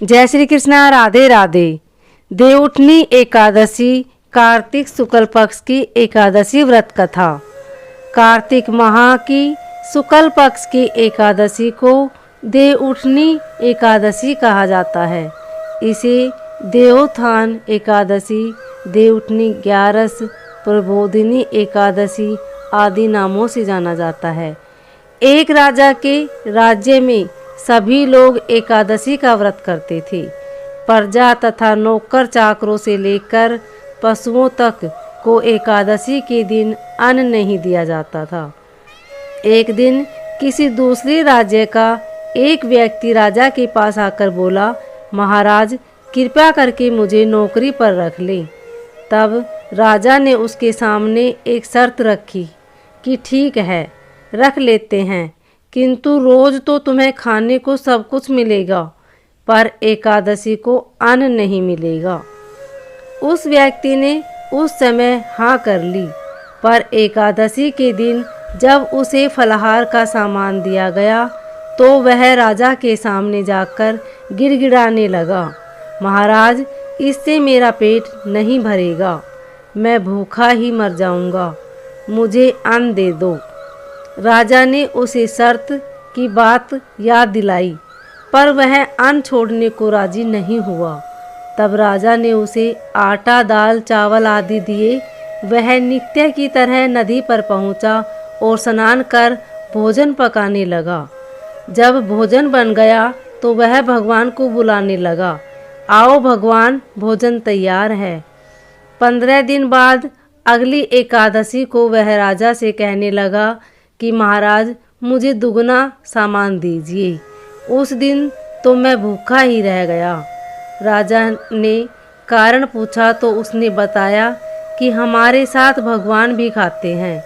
जय श्री कृष्णा। राधे राधे। देवउठनी एकादशी कार्तिक शुक्ल पक्ष की एकादशी व्रत कथा। कार्तिक माह की शुक्ल पक्ष की एकादशी को देवउठनी एकादशी कहा जाता है। इसे देवोत्थान एकादशी, देवउठनी ग्यारस, प्रबोधिनी एकादशी आदि नामों से जाना जाता है। एक राजा के राज्य में सभी लोग एकादशी का व्रत करते थे। प्रजा तथा नौकर चाकरों से लेकर पशुओं तक को एकादशी के दिन अन्न नहीं दिया जाता था। एक दिन किसी दूसरे राज्य का एक व्यक्ति राजा के पास आकर बोला, महाराज कृपया करके मुझे नौकरी पर रख लें। तब राजा ने उसके सामने एक शर्त रखी कि ठीक है, रख लेते हैं, किंतु रोज तो तुम्हें खाने को सब कुछ मिलेगा, पर एकादशी को अन्न नहीं मिलेगा। उस व्यक्ति ने उस समय हाँ कर ली, पर एकादशी के दिन जब उसे फलाहार का सामान दिया गया तो वह राजा के सामने जाकर गिड़गिड़ाने लगा, महाराज इससे मेरा पेट नहीं भरेगा, मैं भूखा ही मर जाऊंगा, मुझे अन्न दे दो। राजा ने उसे शर्त की बात याद दिलाई, पर वह अन्न छोड़ने को राजी नहीं हुआ। तब राजा ने उसे आटा, दाल, चावल आदि दिए। वह नित्य की तरह नदी पर पहुंचा और स्नान कर भोजन पकाने लगा। जब भोजन बन गया तो वह भगवान को बुलाने लगा, आओ भगवान, भोजन तैयार है। 15 दिन बाद अगली एकादशी को वह राजा से कहने लगा कि महाराज मुझे दुगना सामान दीजिए। उस दिन तो मैं भूखा ही रह गया। राजा ने कारण पूछा तो उसने बताया कि हमारे साथ भगवान भी खाते हैं,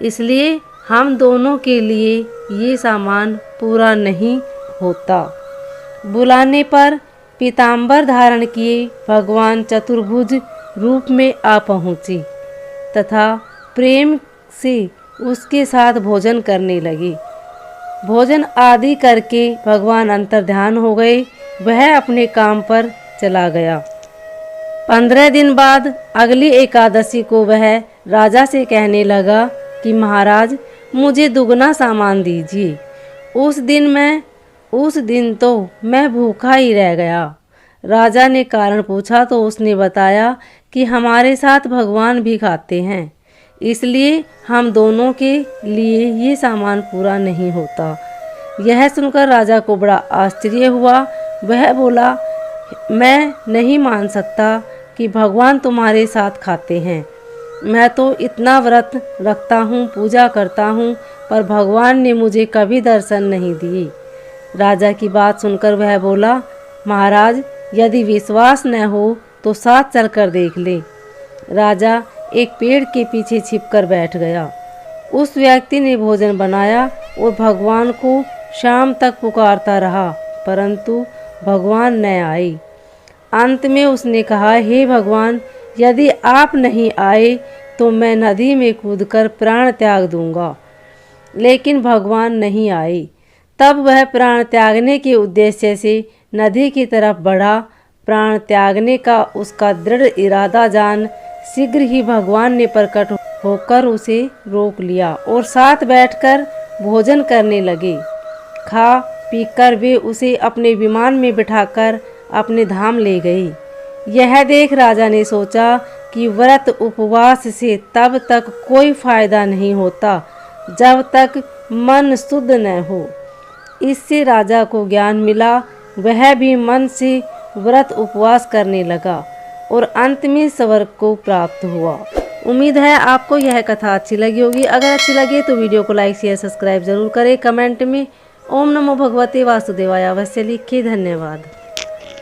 इसलिए हम दोनों के लिए ये सामान पूरा नहीं होता। बुलाने पर पीताम्बर धारण किए भगवान चतुर्भुज रूप में आ पहुँचे तथा प्रेम से उसके साथ भोजन करने लगे। भोजन आदि करके भगवान अंतर्ध्यान हो गए। वह अपने काम पर चला गया। 15 दिन बाद अगली एकादशी को वह राजा से कहने लगा कि महाराज मुझे दुगना सामान दीजिए। उस दिन तो मैं भूखा ही रह गया। राजा ने कारण पूछा तो उसने बताया कि हमारे साथ भगवान भी खाते हैं, इसलिए हम दोनों के लिए ये सामान पूरा नहीं होता। यह सुनकर राजा को बड़ा आश्चर्य हुआ। वह बोला, मैं नहीं मान सकता कि भगवान तुम्हारे साथ खाते हैं। मैं तो इतना व्रत रखता हूँ, पूजा करता हूँ, पर भगवान ने मुझे कभी दर्शन नहीं दिए। राजा की बात सुनकर वह बोला, महाराज यदि विश्वास न हो तो साथ चलकर देख ले। राजा एक पेड़ के पीछे छिपकर बैठ गया। उस व्यक्ति ने भोजन बनाया और भगवान को शाम तक पुकारता रहा, परंतु भगवान न आए। अंत में उसने कहा, हे भगवान, यदि आप नहीं आए तो मैं नदी में कूदकर प्राण त्याग दूंगा। लेकिन भगवान नहीं आए। तब वह प्राण त्यागने के उद्देश्य से नदी की तरफ बढ़ा। प्राण त्यागने का उसका दृढ़ इरादा जान शीघ्र ही भगवान ने प्रकट होकर उसे रोक लिया और साथ बैठकर भोजन करने लगे। खा पीकर वे उसे अपने विमान में बिठाकर अपने धाम ले गए। यह देख राजा ने सोचा कि व्रत उपवास से तब तक कोई फायदा नहीं होता जब तक मन शुद्ध न हो। इससे राजा को ज्ञान मिला। वह भी मन से व्रत उपवास करने लगा और अंत में स्वर्ग को प्राप्त हुआ। उम्मीद है आपको यह कथा अच्छी लगी होगी। अगर अच्छी लगे तो वीडियो को लाइक, शेयर, सब्सक्राइब जरूर करें। कमेंट में ओम नमो भगवते वासुदेवाय अवश्य लिखिए। धन्यवाद।